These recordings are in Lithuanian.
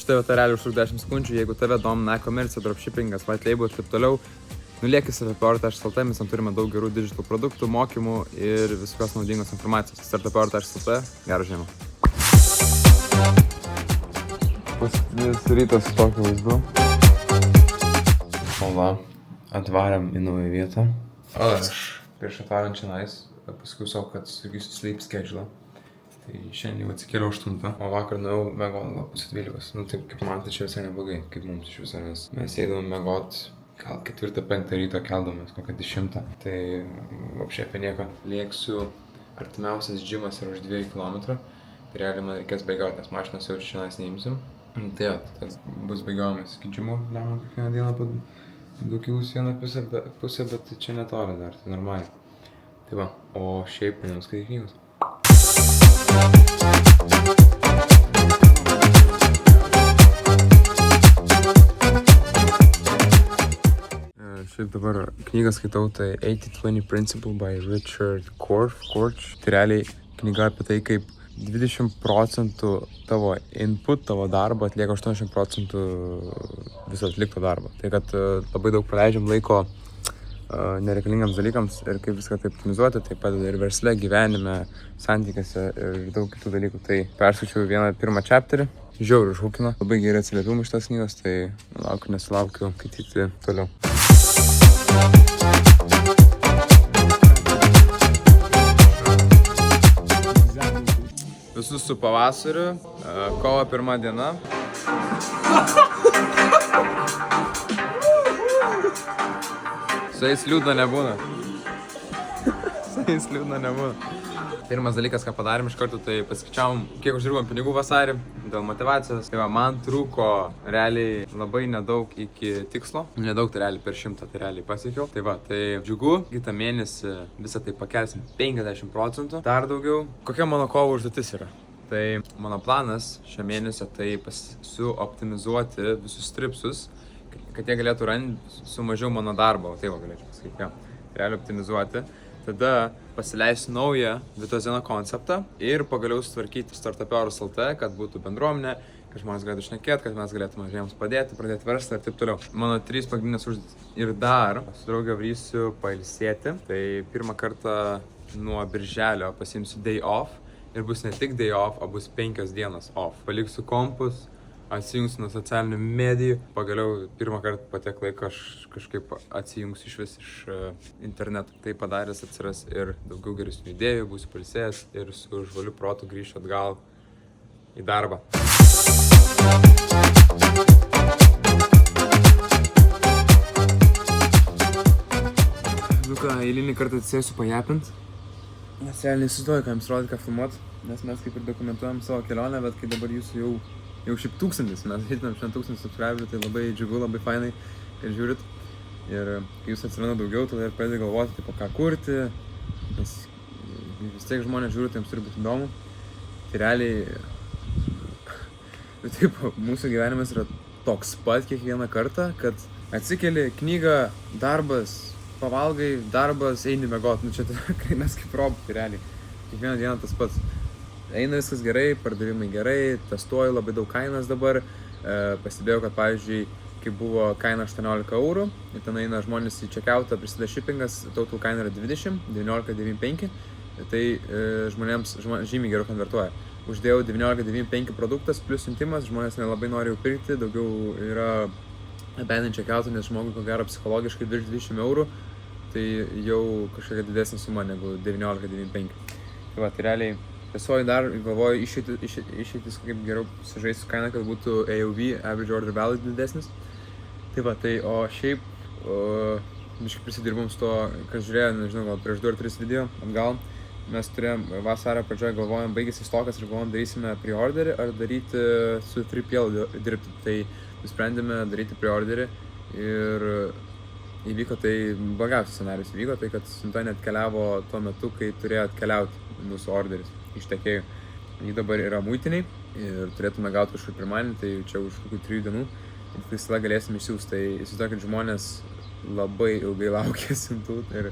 Šitą vietą realiai užtruk 10 sekundžių, jeigu tave domina e-commerce, dropshippingas, white label ir taip toliau, nulieki startupower.lt, mes ten turime daug gerų digital produktų, mokymų ir visokios naudingos informacijos. Startupower.lt, gerą žiemą. Paskutinis rytas su tokiu vaizdu. O va, atvarėm į naują vietą. Aš prieš atvarant šiandien pasakiau savo, kad susigysiu sleep schedule. Tai šiandien jau atsikėliau 8, o vakar nuėjau miegot gal pusę 12. Nu taip, kaip man tai čia visai neblogai, kaip mums iš viso, nes mes eidavom miegot gal 4-5 ryto keldamės, kokią 10. Tai apšiai apie nieko. Lėksiu, artimiausias džimas yra už 2 km. Tai realiai man reikės bėgioti, nes mašinas jau šiandien neimsim. Tai jo, tai bus bėgiojamas iki džimų, lemon kiekvieną dieną po 2 kilus vieną pusę, bet čia netoli dar, tai normaliai. Tai va, o šiaip einam skaityti knygos. Šiaip dabar knygą skaitau, tai 80-20 Principle by Richard Korch. Tai realiai knyga apie tai, kaip 20% tavo input, tavo darbo atlieka 80% viso atlikto darbo. Tai kad labai daug praleidžiam laiko nereikalingams dalykams ir kaip viską taip optimizuoti, tai padeda ir versle, gyvenime, santykiuose ir daug kitų dalykų. Tai perskaičiau pirmą chapterį, žiauriai užhukino, labai geri atsiliepimai šitos knygos, tai nesulaukiu skaityti toliau. Visus su pavasariu, kovo 1 diena. Su jais liūdna nebūna. Pirmas dalykas, ką padarėm iš karto, tai paskaičiavom, kiek uždirbom pinigų vasarį dėl motyvacijos. Tai va, man trūko realiai labai nedaug iki tikslo. Nedaug, tai realiai per 100, tai realiai pasiekiau. Tai va, tai džiugu, kitą mėnesį visą tai pakelsim 50%, dar daugiau. Kokia mano kovo užduotis yra? Tai mano planas šią mėnesį tai suoptimizuoti visus stripsus, kad jie galėtų randi su mažiau mano darbo, tai va galėčiau pasakyti, realiai optimizuoti. Tada pasileisiu naują Vitozeno konceptą ir pagaliau sutvarkyti Startupower.lt, kad būtų bendruomenė, kad žmonės galėtų šnekėti, kad mes galėtume jiems padėti, pradėti verslą ir taip toliau. Mano 3 pagrindinės užduotys. Ir dar su drauge varysiu pailsėti. Tai pirmą kartą nuo birželio pasiimsiu day off ir bus ne tik day off, o bus 5 dienas off. Paliksiu kompus, atsijungsiu nuo socialinių medijų, pagaliau pirmą kartą po tiek laiko aš kažkaip atsijungsiu iš interneto. Tai padaręs atsiras ir daugiau geresnių idėjų, būsiu pailsėjęs ir su žvaliu protu grįšiu atgal į darbą. Ką, eilinį kartą atsėsiu pajapint, nes realiai neįsivaizduoju, ką jums rodyti, ką filmuot, nes mes kaip ir dokumentuojam savo kelionę, bet kai dabar jūsų jau šiaip 1000, mes žinom šiandien 1000 subscriberių, tai labai džiugu, labai fainai ir žiūrit. Ir kai jūs atsiranda daugiau, tada ir pradedi galvoti, tipo, ką kurti, nes vis tiek žmonės žiūri, tai jums turi būti įdomu. Tai realiai, taip, mūsų gyvenimas yra toks pat kiekvieną kartą, kad atsikeli, knyga, darbas, pavalgai, darbas, eini miegot. Nu čia mes kaip robotai realiai. Kiekvieną dieną tas pats. Eina viskas gerai, pardavimai gerai, testuoju labai daug kainas dabar. Pastebėjau, kad pavyzdžiui, kai buvo kaina 18 eurų, ir ten eina žmonės į checkoutą, prisideda shippingas, total kaina yra 20, 19,95, tai žmonėms žymiai geriau konvertuoja. Uždėjau 19,95 produktas plus siuntimas, žmonės nelabai nori jau pirkti, daugiau yra abandoned checkoutų, nes žmogui ko gero psichologiškai virš 20 eurų, tai jau kažkokia didesnė suma negu 19,95. Tai va, tai realiai tiesioji dar galvoju išeitis kaip geriau sužaisti su kaina, kad būtų AOV, Average Order Value didesnis. Tai va, tai o šiaip biškai prisidirbom su to, kas žiūrėjo, nežinau, gal prieš 2 ar 3 video atgal. Mes turėjom vasario pradžioje galvojom, baigėsi stokas ir galvojom, darysime pre-orderį ar daryti su 3PL dirbti. Tai nusprendėme daryti pre-orderį ir įvyko tai blogiausias scenarijus įvyko, tai kad siunta neatkeliavo tuo metu, kai turėjo atkeliauti mūsų orderis ištekėjų. Jį dabar yra muitiniai ir turėtume gauti kažkur pirmadienį, tai čia už kokių 3 dienų ir tai galėsim išsiųsti. Tai įsivaizduoju, kad žmonės labai ilgai laukia siuntų ir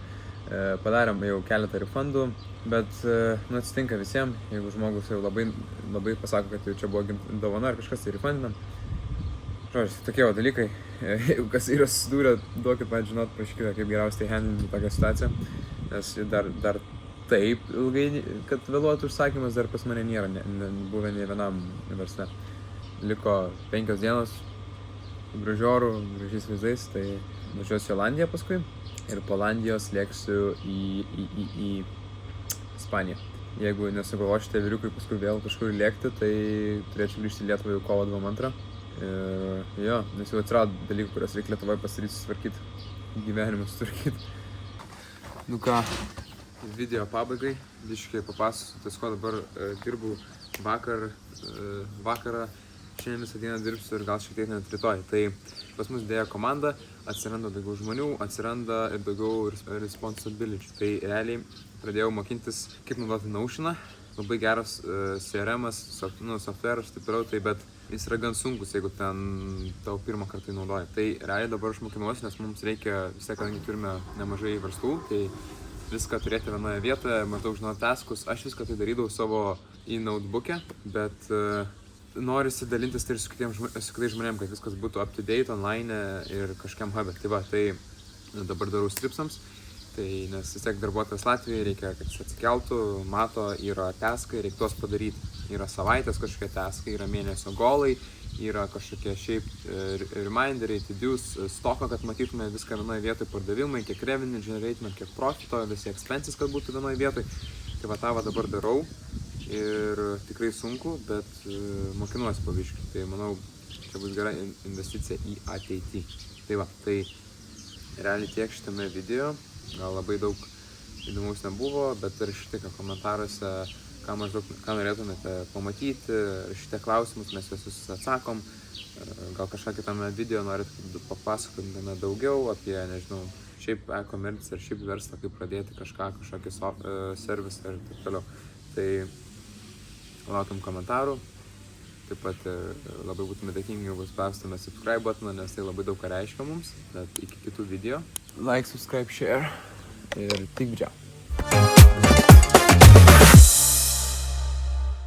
Padarėm jau keletą refundų, bet atsitinka visiems, jeigu žmogus jau labai pasako, kad jau čia buvo dovana ar kažkas, tai refundinam. Žodžiu, tokie va dalykai. Jeigu kas yra susidūrę, duokit man žinot, prašykite, kaip geriausiai handlinti tokią situaciją, nes dar taip ilgai, kad vėluotų užsakymas, dar pas mane nėra buvę nei vienam versle. Liko 5 dienos, gražių orų, gražiais vaizdais, tai važiuosiu į Olandiją paskui ir po Olandijos lėksiu į Ispaniją. Jeigu nesugalvosite vyriukui paskui vėl kažkur lėkti, tai turėčiau grįžti į Lietuvą jau kovo 22. Ir jo, nes jau atsirado dalykų, kurias reikia Lietuvoje pasidaryti, susitvarkyti, gyvenimą sutvarkyti. Nu ką, video pabaigai, biškai papasakosiu, ties ko dabar dirbu vakarą, šiandien visą dieną dirbsiu ir gal šiek tiek net rytoj. Tai pas mus didėja komanda, atsiranda daugiau žmonių, atsiranda ir daugiau responsibility. Tai realiai pradėjau mokintis, kaip naudoti Notioną. Labai geras CRM-as, software'as, taip toliau, tai bet jis yra gan sunkus, jeigu ten tau pirmą kartą naudoji. Tai realiai dabar aš mokinuosi, nes mums reikia, vis tiek, kadangi turime nemažai verslų, tai viską turėti vienoje vietoje, maždaug žinoti taskus. Aš viską tai darydavau savo į notebook'e, bet norisi dalintis tai ir su kitais žmonėm, kad viskas būtų up to date, online ir kažkiam hub'e. Tai va, tai dabar darau stripsams. Tai nes vis tiek darbuotojas Latvijoje reikia, kad jis atsikeltų, mato, yra taskai, reikia tuos padaryti. Yra savaitės kažkokie taskai, yra mėnesio golai, yra kažkokie šiaip reminderiai, to-dos, stoką, kad matytume viską vienoje vietoje, pardavimai, kiek revenue generate, kiek profito, visi expenses, kad būtų vienoje vietoje. Tai va tą dabar darau ir tikrai sunku, bet mokinuosi pavyzdžiui. Tai manau, čia bus gera investicija į ateitį. Tai va, tai realiai tiek šitame video. Gal labai daug įdomaus nebuvo, bet rašykite komentaruose, ką norėtumėte pamatyti, rašykite klausimus, mes visus atsakom. Gal kažką kitame video norit papasakotume daugiau apie, nežinau, šiaip e-commerce ar šiaip verslą, kaip pradėti kažkokį servisą ir taip toliau. Tai laukiam komentarų. Taip pat labai būtume dėkingi, jeigu spaustume subscribe buttoną, nes tai labai daug ką reiškia mums. Bet iki kitų video. Like, subscribe, share ir tik džiau.